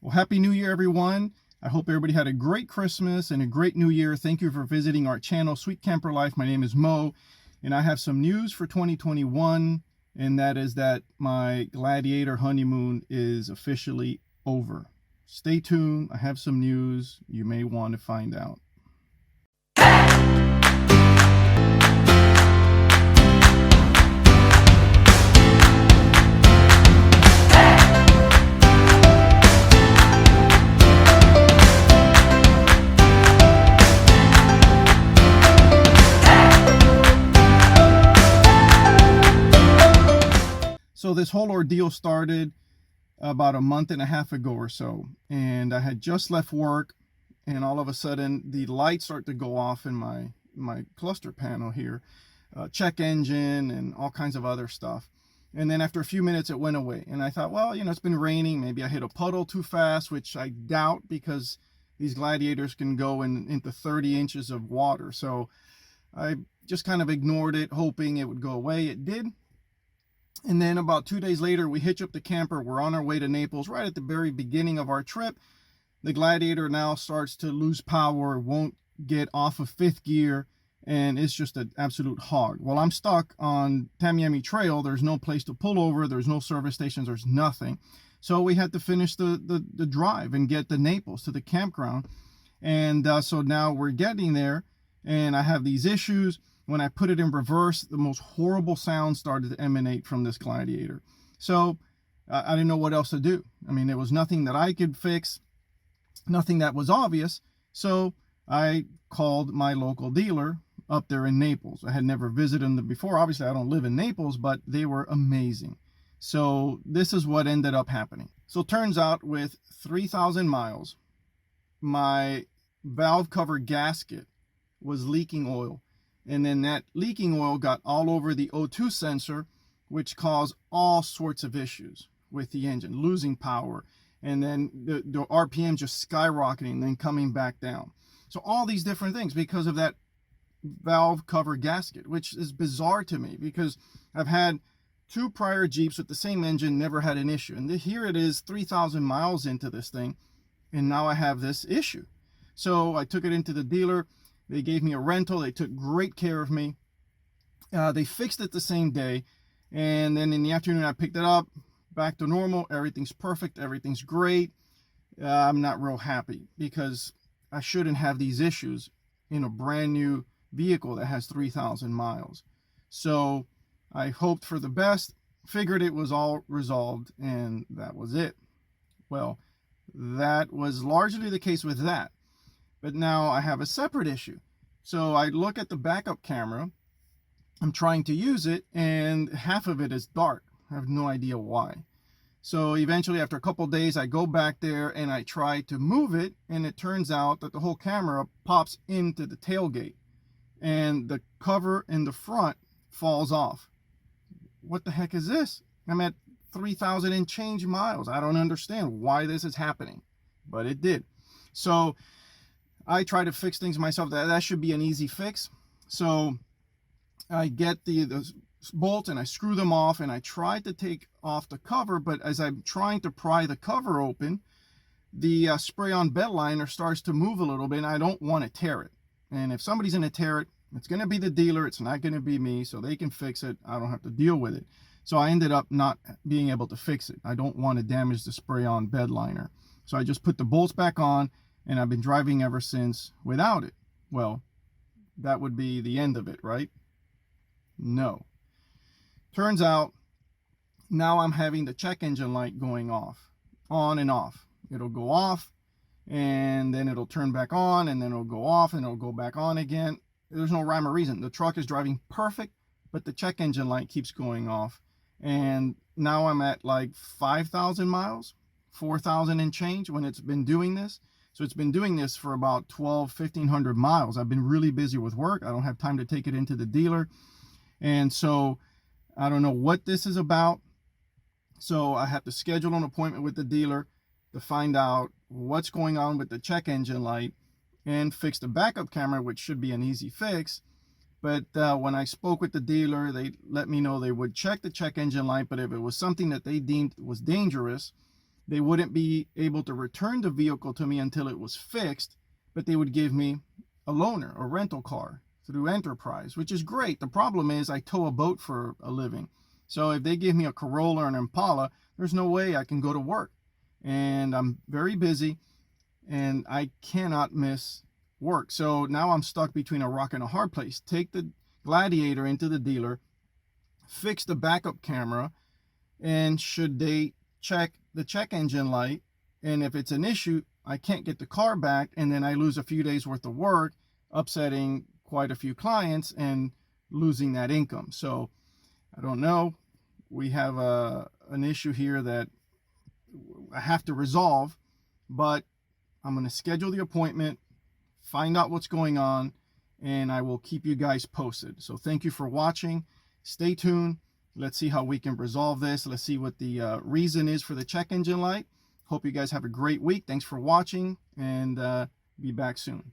Well, Happy New Year, everyone. I hope everybody had a great Christmas and a great New Year. Thank you for visiting our channel, Sweet Camper Life. My name is Mo, and I have some news for 2021, and that is that my Gladiator honeymoon is officially over. Stay tuned. I have some news you may want to find out. So this whole ordeal started about a month and a half ago or so, and I had just left work, and all of a sudden the lights start to go off in my cluster panel here, check engine and all kinds of other stuff. And then after a few minutes it went away, and I thought, well, it's been raining, maybe I hit a puddle too fast, which I doubt because these Gladiators can go into 30 inches of water. So I just kind of ignored it, hoping it would go away. It did. And then about 2 days later, we hitch up the camper. We're on our way to Naples, right at the very beginning of our trip. The Gladiator now starts to lose power, won't get off of fifth gear, and it's just an absolute hog. Well, I'm stuck on Tamiami Trail. There's no place to pull over. There's no service stations. There's nothing. So we had to finish the drive and get to Naples, to the campground. And so now we're getting there, and I have these issues. When I put it in reverse, the most horrible sounds started to emanate from this Gladiator. So I didn't know what else to do. I mean, there was nothing that I could fix, nothing that was obvious. So I called my local dealer up there in Naples. I had never visited them before. Obviously, I don't live in Naples, but they were amazing. So this is what ended up happening. So it turns out with 3,000 miles, my valve cover gasket was leaking oil. And then that leaking oil got all over the O2 sensor, which caused all sorts of issues with the engine, losing power, and then the RPM just skyrocketing and then coming back down. So all these different things because of that valve cover gasket, which is bizarre to me because I've had 2 prior Jeeps with the same engine, never had an issue. And here it is 3,000 miles into this thing, and now I have this issue. So I took it into the dealer. They gave me a rental. They took great care of me. They fixed it the same day. And then in the afternoon, I picked it up, back to normal. Everything's perfect. Everything's great. I'm not real happy because I shouldn't have these issues in a brand new vehicle that has 3,000 miles. So I hoped for the best, figured it was all resolved, and that was it. Well, that was largely the case with that. But now I have a separate issue. So I look at the backup camera. I'm trying to use it, and half of it is dark. I have no idea why. So eventually, after a couple of days, I go back there and I try to move it, and it turns out that the whole camera pops into the tailgate, and the cover in the front falls off. What the heck is this? I'm at 3,000 and change miles. I don't understand why this is happening, but it did. So I try to fix things myself. That should be an easy fix. So I get the bolts and I screw them off, and I try to take off the cover, but as I'm trying to pry the cover open, the spray-on bed liner starts to move a little bit, and I don't want to tear it. And if somebody's going to tear it, it's going to be the dealer. It's not going to be me, so they can fix it. I don't have to deal with it. So I ended up not being able to fix it. I don't want to damage the spray-on bed liner. So I just put the bolts back on, and I've been driving ever since without it. Well, that would be the end of it, right? No. Turns out now I'm having the check engine light going off, on and off. It'll go off, and then it'll turn back on, and then it'll go off, and it'll go back on again. There's no rhyme or reason. The truck is driving perfect, but the check engine light keeps going off. And now I'm at like 5,000 miles, 4,000 and change when it's been doing this. So it's been doing this for about 1,500 miles. I've been really busy with work. I don't have time to take it into the dealer. And so I don't know what this is about. So I have to schedule an appointment with the dealer to find out what's going on with the check engine light and fix the backup camera, which should be an easy fix. But when I spoke with the dealer, they let me know they would check the check engine light, but if it was something that they deemed was dangerous, They wouldn't be able to return the vehicle to me until it was fixed, but they would give me a loaner, a rental car through Enterprise, which is great. The problem is I tow a boat for a living. So if they give me a Corolla or an Impala, there's no way I can go to work. And I'm very busy and I cannot miss work. So now I'm stuck between a rock and a hard place. Take the Gladiator into the dealer, fix the backup camera, and should they check the check engine light, and if it's an issue, I can't get the car back, and then I lose a few days worth of work, upsetting quite a few clients and losing that income. So I don't know. We have an issue here that I have to resolve, but I'm going to schedule the appointment, find out what's going on, and I will keep you guys posted. So thank you for watching. Stay tuned. Let's see how we can resolve this. Let's see what the reason is for the check engine light. Hope you guys have a great week. Thanks for watching, and be back soon.